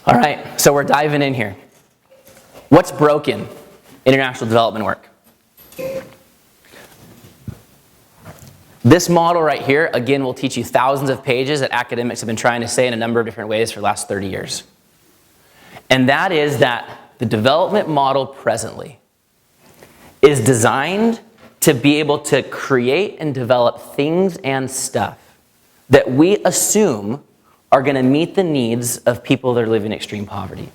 All right, so we're diving in here. What's broken in international development work? This model right here, again, will teach you thousands of pages that academics have been trying to say in a number of different ways for the last 30 years. And that is that the development model presently is designed to be able to create and develop things and stuff that we assume are going to meet the needs of people that are living in extreme poverty.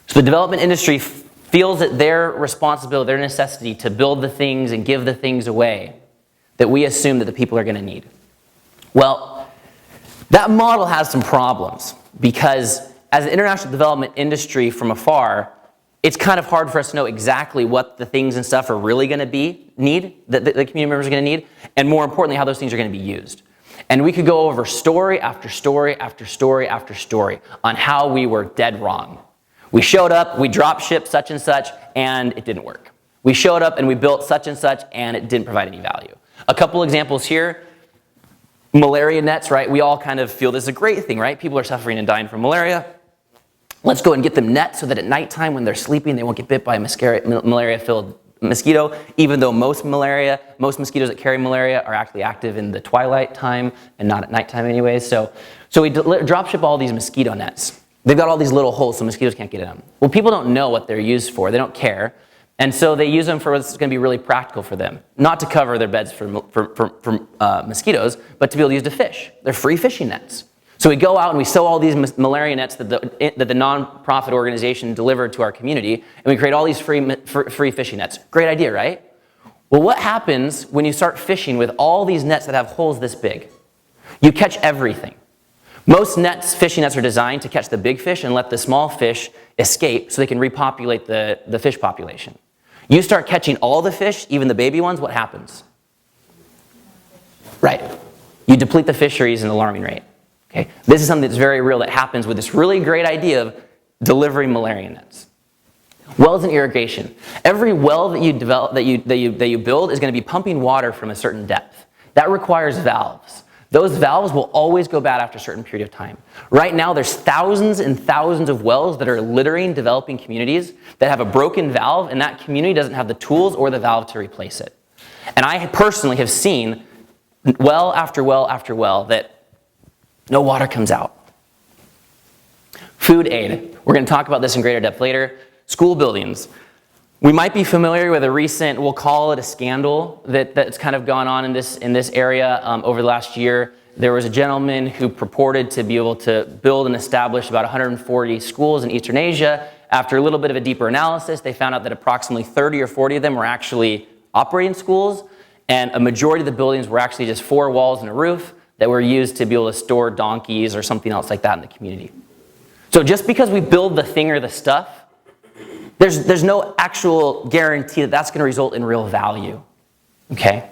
So the development industry feels that their responsibility, their necessity to build the things and give the things away that we assume that the people are going to need. Well, that model has some problems because as an international development industry from afar, it's kind of hard for us to know exactly what the things and stuff are really going to need, that the community members are going to need, and more importantly, how those things are going to be used. And we could go over story after story after story after story on how we were dead wrong. We showed up, we drop shipped such and such, and it didn't work. We showed up and we built such and such, and it didn't provide any value. A couple examples here. Malaria nets, right? We all kind of feel this is a great thing, right? People are suffering and dying from malaria. Let's go and get them nets so that at nighttime when they're sleeping, they won't get bit by a malaria-filled mosquito, even though most mosquitoes that carry malaria are actually active in the twilight time and not at nighttime anyways. So we drop ship all these mosquito nets. They've got all these little holes so mosquitoes can't get in them. Well, people don't know what they're used for. They don't care. And so they use them for what's going to be really practical for them. Not to cover their beds for mosquitoes, but to be able to use to fish. They're free fishing nets. So we go out and we sew all these malaria nets that the non-profit organization delivered to our community, and we create all these free fishing nets. Great idea, right? Well, what happens when you start fishing with all these nets that have holes this big? You catch everything. Most fishing nets are designed to catch the big fish and let the small fish escape so they can repopulate the fish population. You start catching all the fish, even the baby ones, what happens? Right. You deplete the fisheries at an alarming rate. Okay? This is something that's very real that happens with this really great idea of delivering malaria nets. Wells and irrigation. Every well that you develop, that you build is going to be pumping water from a certain depth. That requires valves. Those valves will always go bad after a certain period of time. Right now, there's thousands and thousands of wells that are littering developing communities that have a broken valve, and that community doesn't have the tools or the valve to replace it. And I personally have seen well after well after well that no water comes out. Food aid. We're going to talk about this in greater depth later. School buildings. We might be familiar with a recent, we'll call it a scandal, that's kind of gone on in this area over the last year. There was a gentleman who purported to be able to build and establish about 140 schools in Eastern Asia. After a little bit of a deeper analysis, they found out that approximately 30 or 40 of them were actually operating schools, and a majority of the buildings were actually just 4 walls and a roof that were used to be able to store donkeys or something else like that in the community. So just because we build the thing or the stuff, there's no actual guarantee that that's going to result in real value, okay?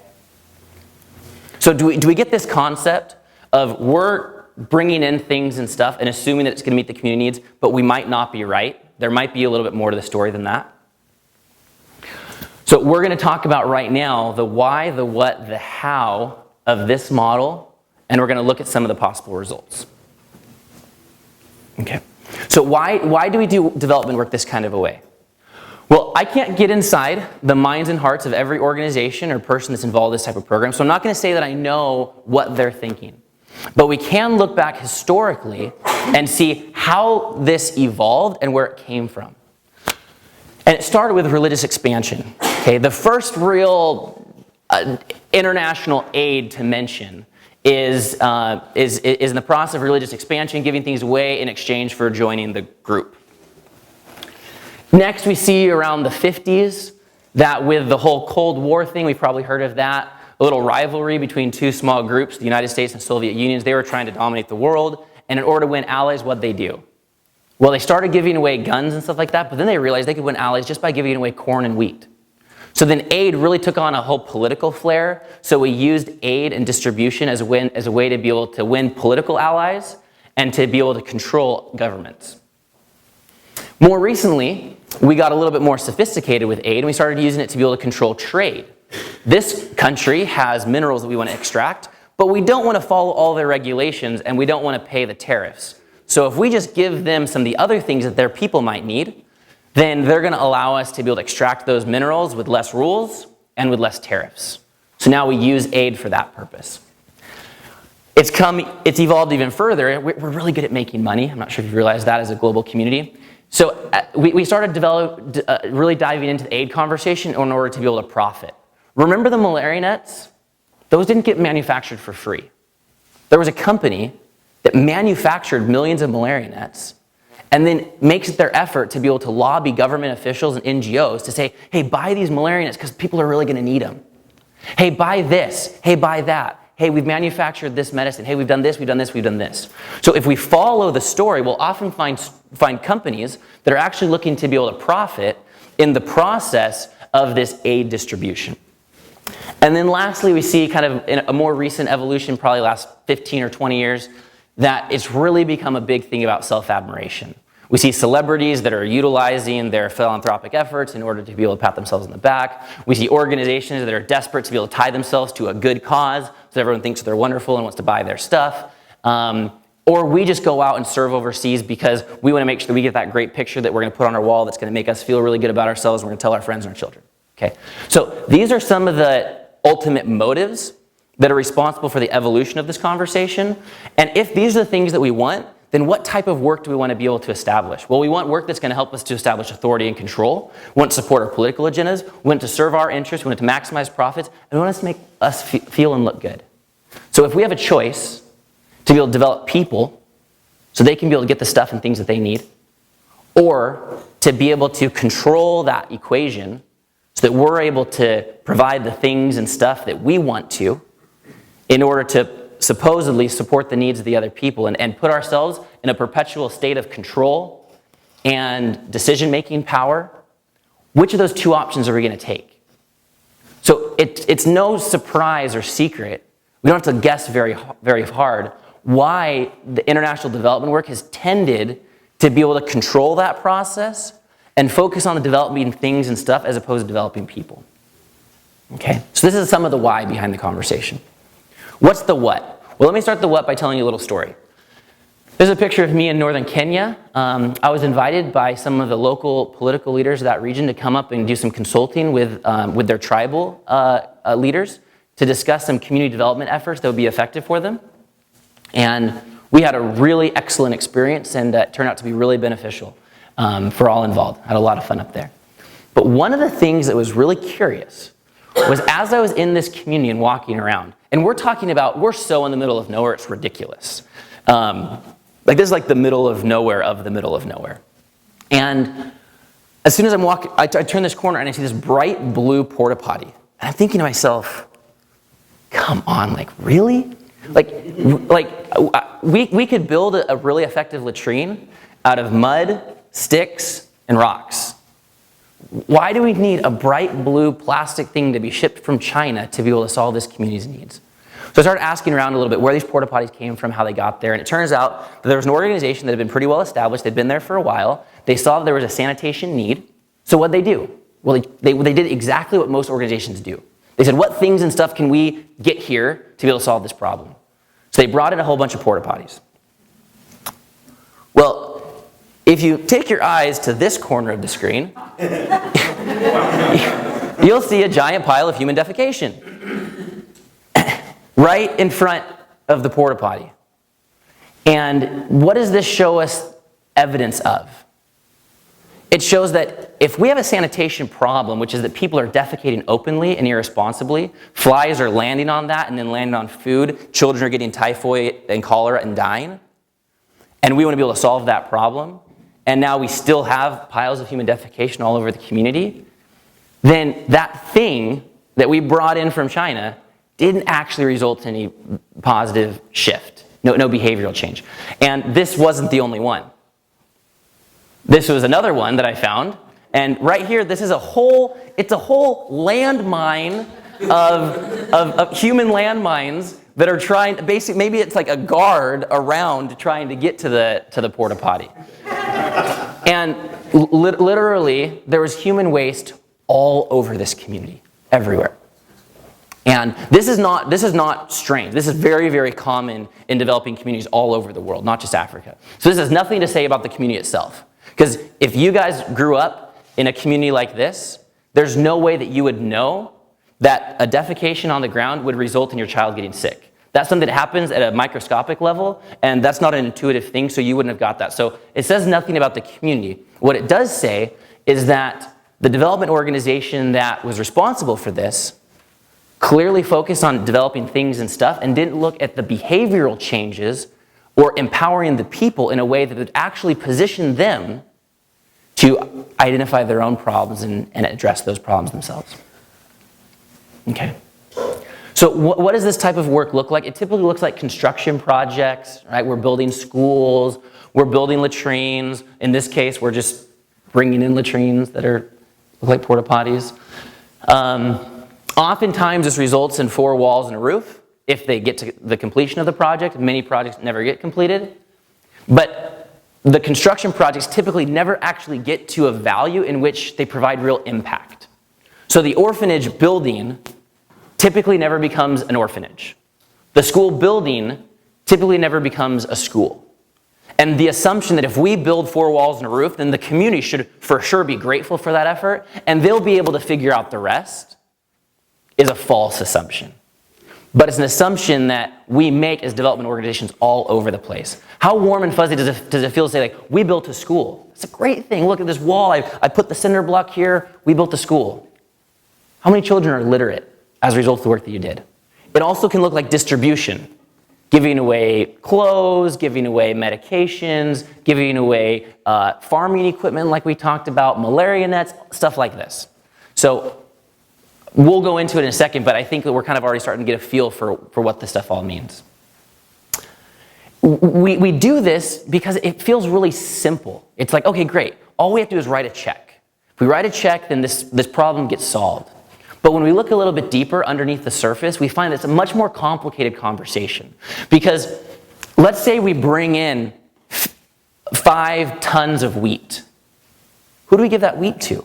So do we get this concept of we're bringing in things and stuff and assuming that it's going to meet the community needs, but we might not be right? There might be a little bit more to the story than that. So we're going to talk about right now the why, the what, the how of this model, and we're going to look at some of the possible results. Okay. So why do we do development work this kind of a way? Well, I can't get inside the minds and hearts of every organization or person that's involved in this type of program, so I'm not going to say that I know what they're thinking. But we can look back historically and see how this evolved and where it came from. And it started with religious expansion. Okay, the first real international aid to mention is in the process of religious expansion, giving things away in exchange for joining the group. Next, we see around the 50s that with the whole Cold War thing, we've probably heard of that, a little rivalry between two small groups, the United States and Soviet Unions. They were trying to dominate the world, and in order to win allies, what'd they do? Well, they started giving away guns and stuff like that, but then they realized they could win allies just by giving away corn and wheat. So then aid really took on a whole political flair, so we used aid and distribution as a way to be able to win political allies and to be able to control governments. More recently, we got a little bit more sophisticated with aid, and we started using it to be able to control trade. This country has minerals that we want to extract, but we don't want to follow all their regulations, and we don't want to pay the tariffs. So if we just give them some of the other things that their people might need, then they're going to allow us to be able to extract those minerals with less rules and with less tariffs. So now we use aid for that purpose. It's evolved even further. We're really good at making money. I'm not sure if you realize that as a global community. So we started really diving into the aid conversation in order to be able to profit. Remember the malaria nets? Those didn't get manufactured for free. There was a company that manufactured millions of malaria nets and then makes it their effort to be able to lobby government officials and NGOs to say, hey, buy these malaria nets because people are really going to need them. Hey, buy this. Hey, buy that. Hey, we've manufactured this medicine. Hey, we've done this, we've done this, we've done this. So if we follow the story, we'll often find companies that are actually looking to be able to profit in the process of this aid distribution. And then lastly, we see kind of in a more recent evolution, probably last 15 or 20 years, that it's really become a big thing about self-admiration. We see celebrities that are utilizing their philanthropic efforts in order to be able to pat themselves on the back. We see organizations that are desperate to be able to tie themselves to a good cause so everyone thinks they're wonderful and wants to buy their stuff. Or we just go out and serve overseas because we want to make sure that we get that great picture that we're going to put on our wall that's going to make us feel really good about ourselves and we're going to tell our friends and our children. Okay? So these are some of the ultimate motives that are responsible for the evolution of this conversation. And if these are the things that we want, then what type of work do we want to be able to establish? Well, we want work that's going to help us to establish authority and control. We want to support our political agendas. We want to serve our interests. We want to maximize profits. And we want to make us feel and look good. So if we have a choice to be able to develop people so they can be able to get the stuff and things that they need, or to be able to control that equation so that we're able to provide the things and stuff that we want to in order to supposedly support the needs of the other people and put ourselves in a perpetual state of control and decision-making power, which of those two options are we going to take? So it's no surprise or secret. We don't have to guess very, very hard why the international development work has tended to be able to control that process and focus on the developing things and stuff as opposed to developing people. Okay, so this is some of the why behind the conversation. What's the what? Well, let me start the what by telling you a little story. This is a picture of me in northern Kenya. I was invited by some of the local political leaders of that region to come up and do some consulting with their tribal leaders to discuss some community development efforts that would be effective for them. And we had a really excellent experience, and it turned out to be really beneficial for all involved. Had a lot of fun up there. But one of the things that was really curious was as I was in this community and walking around, and we're talking about, we're so in the middle of nowhere, it's ridiculous. Like this is like the middle of nowhere of the middle of nowhere. And as soon as I'm walking, I turn this corner and I see this bright blue porta potty. And I'm thinking to myself, come on, like really? We could build a really effective latrine out of mud, sticks, and rocks. Why do we need a bright blue plastic thing to be shipped from China to be able to solve this community's needs? So I started asking around a little bit where these porta potties came from, how they got there, and it turns out that there was an organization that had been pretty well established. They'd been there for a while. They saw that there was a sanitation need. So what'd they do? Well, they did exactly what most organizations do. They said, what things and stuff can we get here to be able to solve this problem? So they brought in a whole bunch of porta potties. Well, if you take your eyes to this corner of the screen, you'll see a giant pile of human defecation right in front of the porta potty. And what does this show us evidence of? It shows that if we have a sanitation problem, which is that people are defecating openly and irresponsibly, flies are landing on that and then landing on food, children are getting typhoid and cholera and dying, and we want to be able to solve that problem, and now we still have piles of human defecation all over the community, then that thing that we brought in from China didn't actually result in any positive shift, no behavioral change. And this wasn't the only one. This was another one that I found, and right here, this is a whole landmine of human landmines that are trying, basically, maybe it's like a guard around trying to get to the porta potty. And literally, there was human waste all over this community, everywhere. And this is not strange. This is very, very common in developing communities all over the world, not just Africa. So this has nothing to say about the community itself. Because if you guys grew up in a community like this, there's no way that you would know that a defecation on the ground would result in your child getting sick. That's something that happens at a microscopic level, and that's not an intuitive thing, so you wouldn't have got that. So it says nothing about the community. What it does say is that the development organization that was responsible for this clearly focused on developing things and stuff and didn't look at the behavioral changes or empowering the people in a way that would actually position them to identify their own problems and address those problems themselves. Okay. So what does this type of work look like? It typically looks like construction projects, right? We're building schools, we're building latrines. In this case, we're just bringing in latrines that look like porta potties. Oftentimes, this results in 4 walls and a roof if they get to the completion of the project. Many projects never get completed. But the construction projects typically never actually get to a value in which they provide real impact. So the orphanage building typically never becomes an orphanage. The school building typically never becomes a school. And the assumption that if we build 4 walls and a roof, then the community should for sure be grateful for that effort, and they'll be able to figure out the rest, is a false assumption. But it's an assumption that we make as development organizations all over the place. How warm and fuzzy does it feel to say, like, we built a school? It's a great thing. Look at this wall. I put the cinder block here. We built a school. How many children are literate as a result of the work that you did? It also can look like distribution. Giving away clothes, giving away medications, giving away farming equipment like we talked about, malaria nets, stuff like this. So we'll go into it in a second, but I think that we're kind of already starting to get a feel for what this stuff all means. We do this because it feels really simple. It's like, okay, great. All we have to do is write a check. If we write a check, then this problem gets solved. But when we look a little bit deeper underneath the surface, we find it's a much more complicated conversation. Because let's say we bring in 5 tons of wheat. Who do we give that wheat to?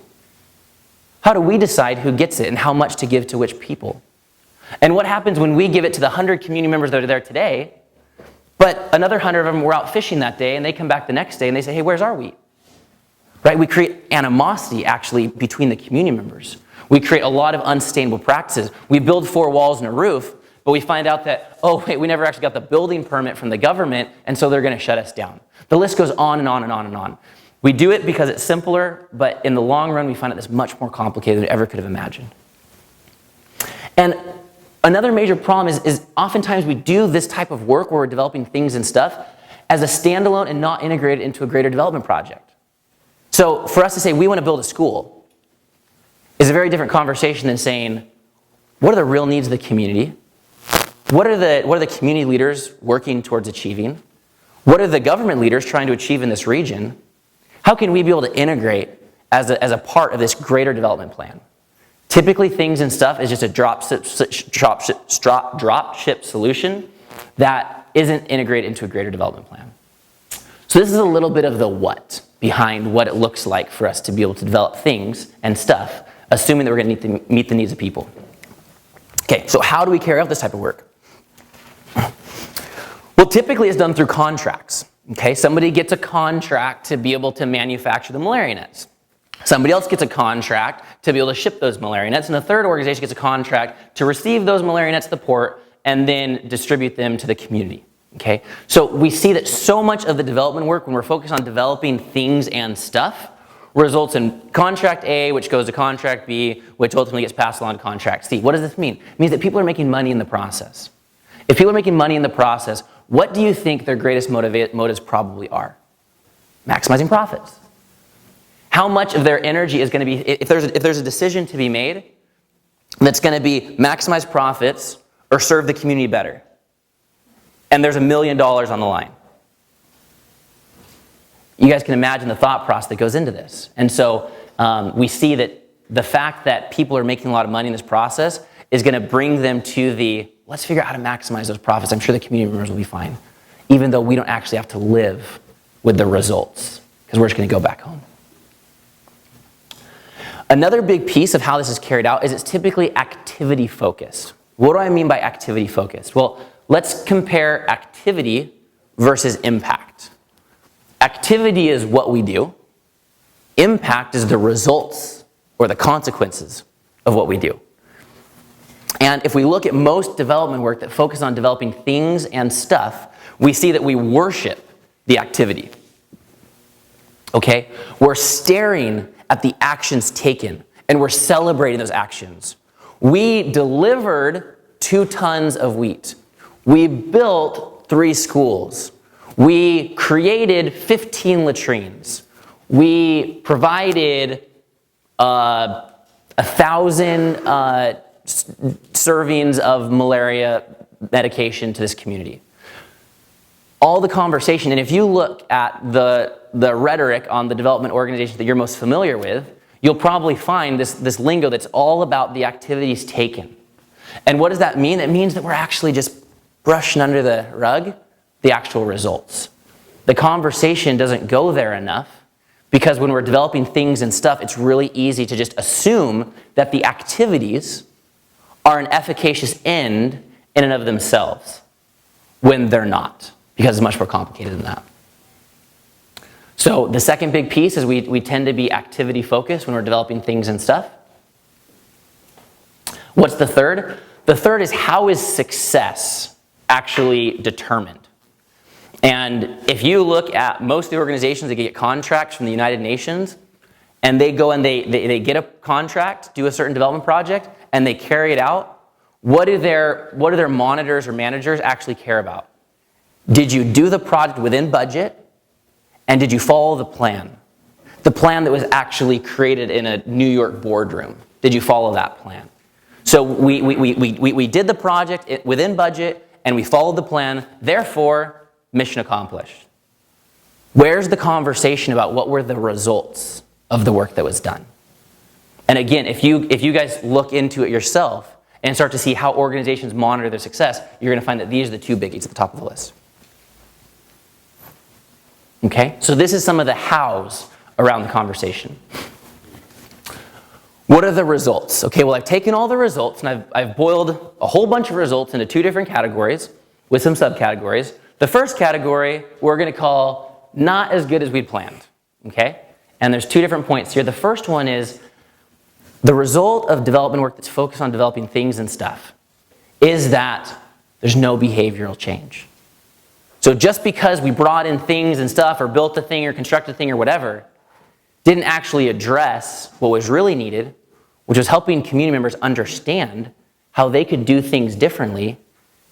How do we decide who gets it and how much to give to which people? And what happens when we give it to the 100 community members that are there today, but another 100 of them were out fishing that day and they come back the next day and they say, hey, where's our wheat? Right? We create animosity actually between the community members. We create a lot of unsustainable practices. We build 4 walls and a roof, but we find out that, oh wait, we never actually got the building permit from the government, and so they're going to shut us down. The list goes on and on and on and on. We do it because it's simpler, but in the long run, we find that it's much more complicated than we ever could have imagined. And another major problem is oftentimes we do this type of work where we're developing things and stuff as a standalone and not integrated into a greater development project. So for us to say we want to build a school is a very different conversation than saying, what are the real needs of the community? What are the community leaders working towards achieving? What are the government leaders trying to achieve in this region? How can we be able to integrate as a part of this greater development plan? Typically, things and stuff is just a drop ship solution that isn't integrated into a greater development plan. So this is a little bit of the what behind what it looks like for us to be able to develop things and stuff, assuming that we're going to meet the needs of people. Okay, so how do we carry out this type of work? Well, typically it's done through contracts. Okay, somebody gets a contract to be able to manufacture the malaria nets. Somebody else gets a contract to be able to ship those malaria nets, and a third organization gets a contract to receive those malaria nets to the port and then distribute them to the community. Okay, so we see that so much of the development work, when we're focused on developing things and stuff, results in contract A, which goes to contract B, which ultimately gets passed along to contract C. What does this mean? It means that people are making money in the process. If people are making money in the process, what do you think their greatest motives probably are? Maximizing profits. How much of their energy is going to be, if there's a decision to be made that's going to be maximize profits or serve the community better, and there's $1 million on the line. You guys can imagine the thought process that goes into this. And so we see that the fact that people are making a lot of money in this process is going to bring them to the, let's figure out how to maximize those profits. I'm sure the community members will be fine, even though we don't actually have to live with the results, because we're just going to go back home. Another big piece of how this is carried out is it's typically activity focused. What do I mean by activity focused? Well, let's compare activity versus impact. Activity is what we do. Impact is the results or the consequences of what we do. And if we look at most development work that focuses on developing things and stuff, we see that we worship the activity. Okay? We're staring at the actions taken, and we're celebrating those actions. We delivered 2 tons of wheat. We built 3 schools. We created 15 latrines. We provided 1,000 servings of malaria medication to this community. All the conversation, and if you look at the rhetoric on the development organization that you're most familiar with, you'll probably find this lingo that's all about the activities taken. And what does that mean? It means that we're actually just brushing under the rug the actual results. The conversation doesn't go there enough because when we're developing things and stuff, it's really easy to just assume that the activities are an efficacious end in and of themselves when they're not, because it's much more complicated than that. So the second big piece is we tend to be activity focused when we're developing things and stuff. What's the third? The third is, how is success actually determined? And if you look at most of the organizations that get contracts from the United Nations, and they go and they get a contract, do a certain development project, and they carry it out, what do their monitors or managers actually care about? Did you do the project within budget? And did you follow the plan? The plan that was actually created in a New York boardroom. Did you follow that plan? So we did the project within budget, and we followed the plan. Therefore, mission accomplished. Where's the conversation about what were the results of the work that was done? And again, if you guys look into it yourself and start to see how organizations monitor their success, you're going to find that these are the 2 biggies at the top of the list. Okay, so this is some of the hows around the conversation. What are the results? Okay, well, I've taken all the results and I've boiled a whole bunch of results into 2 different categories with some subcategories. The first category we're going to call not as good as we'd planned. Okay, and there's 2 different points here. The first one is the result of development work that's focused on developing things and stuff is that there's no behavioral change. So just because we brought in things and stuff or built a thing or constructed a thing or whatever, didn't actually address what was really needed, which was helping community members understand how they could do things differently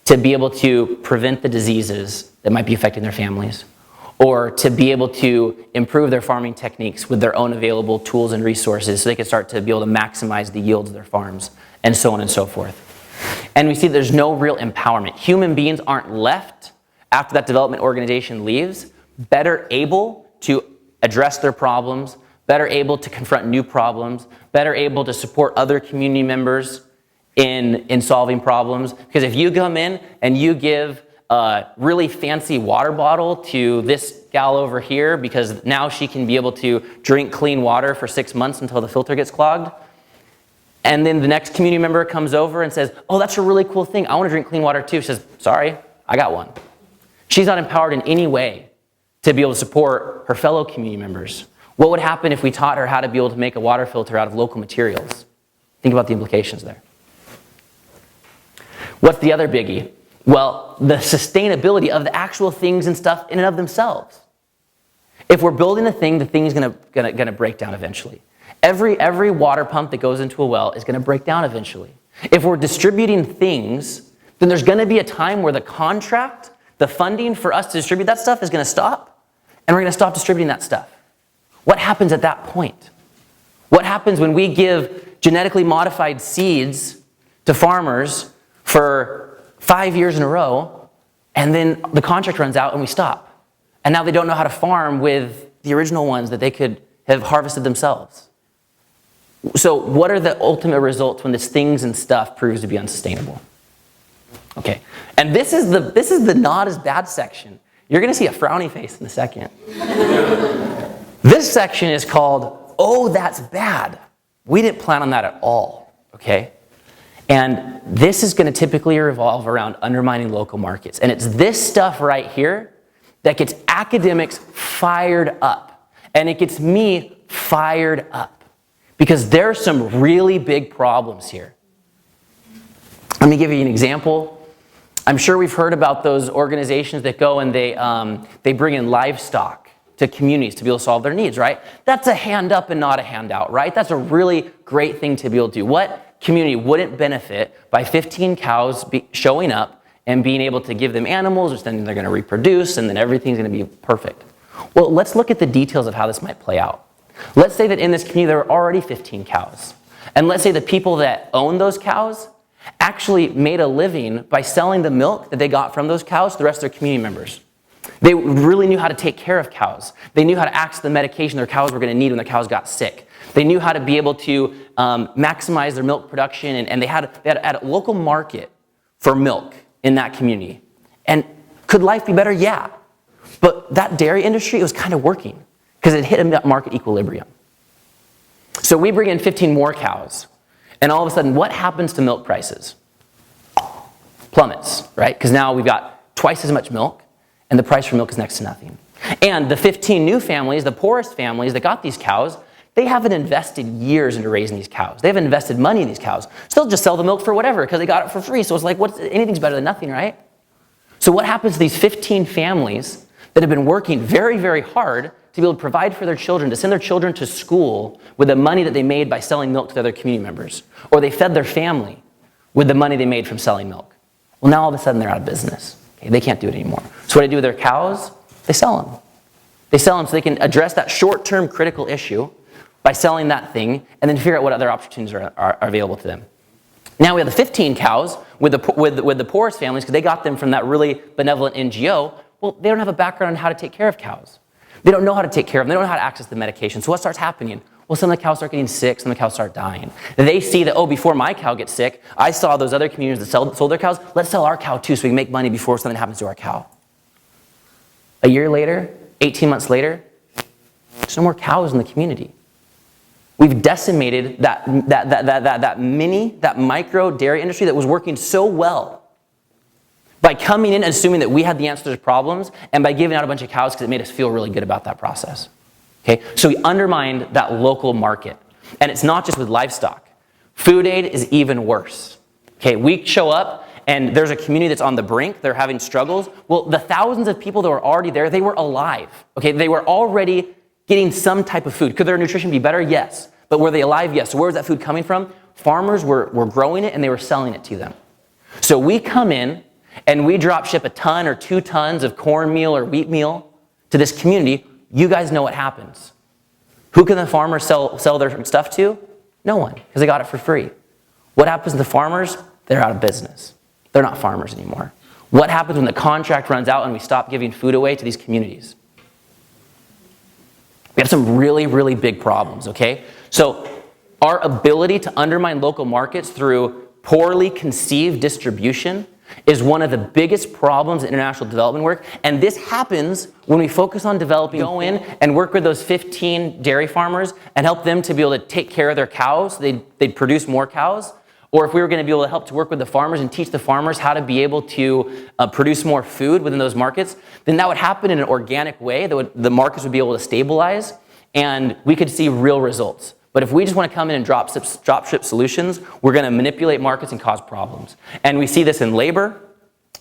to be able to prevent the diseases that might be affecting their families, or to be able to improve their farming techniques with their own available tools and resources so they could start to be able to maximize the yields of their farms, and so on and so forth. And we see there's no real empowerment. Human beings aren't left after that development organization leaves, better able to address their problems, better able to confront new problems, better able to support other community members in solving problems. Because if you come in and you give a really fancy water bottle to this gal over here because now she can be able to drink clean water for 6 months until the filter gets clogged, and then the next community member comes over and says, oh, that's a really cool thing, I want to drink clean water too. She says, sorry, I got one. She's not empowered in any way to be able to support her fellow community members. What would happen if we taught her how to be able to make a water filter out of local materials? Think about the implications there. What's the other biggie? Well, the sustainability of the actual things and stuff in and of themselves. If we're building a thing, the thing's gonna break down eventually. Every water pump that goes into a well is gonna break down eventually. If we're distributing things, then there's gonna be a time where the contract, the funding for us to distribute that stuff is going to stop, and we're going to stop distributing that stuff. What happens at that point? What happens when we give genetically modified seeds to farmers for 5 years in a row, and then the contract runs out and we stop? And now they don't know how to farm with the original ones that they could have harvested themselves. So what are the ultimate results when this things and stuff proves to be unsustainable? Okay, and this is the not as bad section. You're going to see a frowny face in a second. This section is called, oh, that's bad. We didn't plan on that at all, okay? And this is going to typically revolve around undermining local markets. And it's this stuff right here that gets academics fired up. And it gets me fired up. Because there are some really big problems here. Let me give you an example. I'm sure we've heard about those organizations that go and they bring in livestock to communities to be able to solve their needs, right? That's a hand up and not a handout, right? That's a really great thing to be able to do. What community wouldn't benefit by 15 cows showing up and being able to give them animals, which then they're going to reproduce, and then everything's going to be perfect? Well, let's look at the details of how this might play out. Let's say that in this community there are already 15 cows. And let's say the people that own those cows actually made a living by selling the milk that they got from those cows to the rest of their community members. They really knew how to take care of cows. They knew how to access the medication their cows were going to need when their cows got sick. They knew how to be able to maximize their milk production, and they had a local market for milk in that community. And could life be better? Yeah. But that dairy industry, it was kind of working because it hit a market equilibrium. So we bring in 15 more cows, and all of a sudden, what happens to milk prices? Plummets, right? Because now we've got twice as much milk, and the price for milk is next to nothing. And the 15 new families, the poorest families that got these cows, they haven't invested years into raising these cows. They haven't invested money in these cows. So they'll just sell the milk for whatever because they got it for free. So it's like, anything's better than nothing, right? So what happens to these 15 families that have been working very, very hard to be able to provide for their children, to send their children to school with the money that they made by selling milk to the other community members? Or they fed their family with the money they made from selling milk. Well, now all of a sudden they're out of business. Okay, they can't do it anymore. So what do they do with their cows? They sell them. They sell them so they can address that short-term critical issue by selling that thing and then figure out what other opportunities are available to them. Now we have the 15 cows with the poorest families because they got them from that really benevolent NGO. Well, they don't have a background on how to take care of cows. They don't know how to take care of them. They don't know how to access the medication. So what starts happening? Well, some of the cows start getting sick. Some of the cows start dying. They see that, oh, before my cow gets sick, I saw those other communities that sold their cows. Let's sell our cow too so we can make money before something happens to our cow. A year later, 18 months later, there's no more cows in the community. We've decimated that micro dairy industry that was working so well by coming in and assuming that we had the answer to problems and by giving out a bunch of cows because it made us feel really good about that process. Okay? So we undermined that local market. And it's not just with livestock. Food aid is even worse. Okay, we show up and there's a community that's on the brink, they're having struggles. Well, the thousands of people that were already there, they were alive. Okay, they were already getting some type of food. Could their nutrition be better? Yes. But were they alive? Yes. So where was that food coming from? Farmers were growing it and they were selling it to them. So we come in and we drop ship a ton or 2 tons of cornmeal or wheat meal to this community. You guys know what happens. Who can the farmers sell their stuff to? No one, because they got it for free. What happens to the farmers? They're out of business. They're not farmers anymore. What happens when the contract runs out and we stop giving food away to these communities? We have some really, really big problems, okay? So our ability to undermine local markets through poorly conceived distribution is one of the biggest problems in international development work. And this happens when we focus on developing, go in and work with those 15 dairy farmers and help them to be able to take care of their cows. They'd produce more cows. Or if we were going to be able to help to work with the farmers and teach the farmers how to be able to produce more food within those markets, then that would happen in an organic way. The markets would be able to stabilize and we could see real results. But if we just want to come in and drop ship solutions, we're going to manipulate markets and cause problems. And we see this in labor,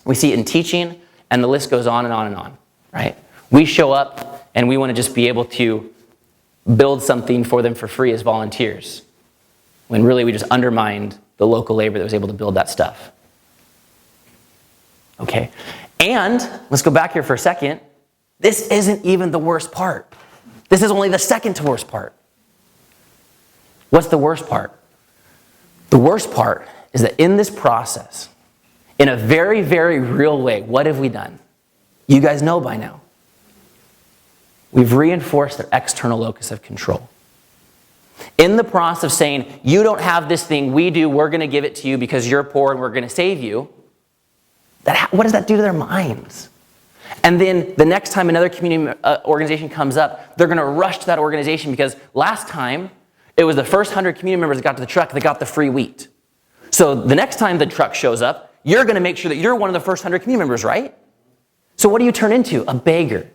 we see it in teaching, and the list goes on and on and on, right? We show up and we want to just be able to build something for them for free as volunteers, when really we just undermined the local labor that was able to build that stuff. Okay, and let's go back here for a second. This isn't even the worst part. This is only the second to worst part. What's the worst part? The worst part is that in this process, in a very, very real way, what have we done? You guys know by now. We've reinforced their external locus of control. In the process of saying, you don't have this thing, we do, we're going to give it to you because you're poor and we're going to save you, what does that do to their minds? And then the next time another community organization comes up, they're going to rush to that organization because last time, it was the first 100 community members that got to the truck that got the free wheat. So the next time the truck shows up, you're going to make sure that you're one of the first 100 community members, right? So what do you turn into? A beggar.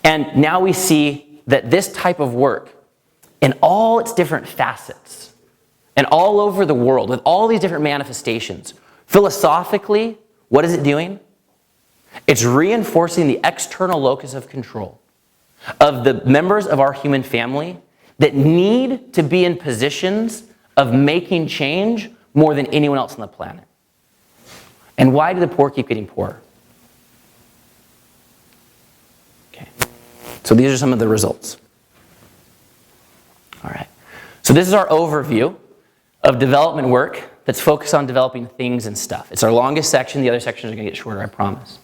And now we see that this type of work, in all its different facets, and all over the world, with all these different manifestations, philosophically, what is it doing? It's reinforcing the external locus of control of the members of our human family that need to be in positions of making change more than anyone else on the planet. And why do the poor keep getting poorer? Okay. So these are some of the results. All right. So this is our overview of development work that's focused on developing things and stuff. It's our longest section. The other sections are going to get shorter, I promise.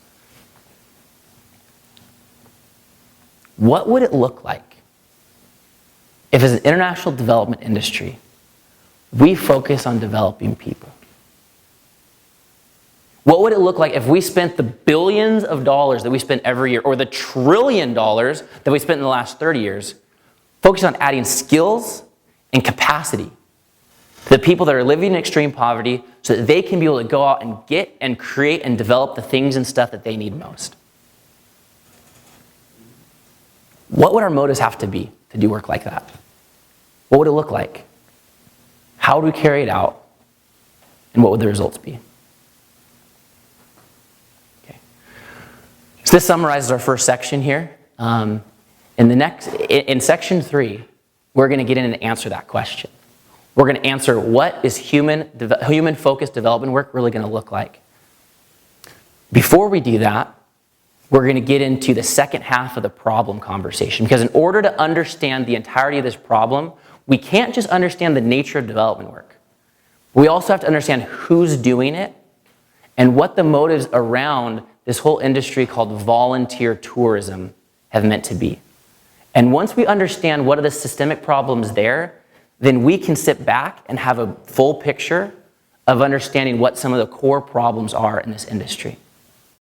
What would it look like if, as an international development industry, we focus on developing people? What would it look like if we spent the billions of dollars that we spend every year, or the $1 trillion that we spent in the last 30 years, focused on adding skills and capacity to the people that are living in extreme poverty so that they can be able to go out and get and create and develop the things and stuff that they need most? What would our motives have to be to do work like that? What would it look like? How would we carry it out? And what would the results be? Okay. So this summarizes our first section here. In section 3, we're going to get in and answer that question. We're going to answer, what is human-focused development work really going to look like? Before we do that, we're going to get into the second half of the problem conversation, because in order to understand the entirety of this problem, we can't just understand the nature of development work. We also have to understand who's doing it and what the motives around this whole industry called volunteer tourism have meant to be. And once we understand what are the systemic problems there, then we can sit back and have a full picture of understanding what some of the core problems are in this industry.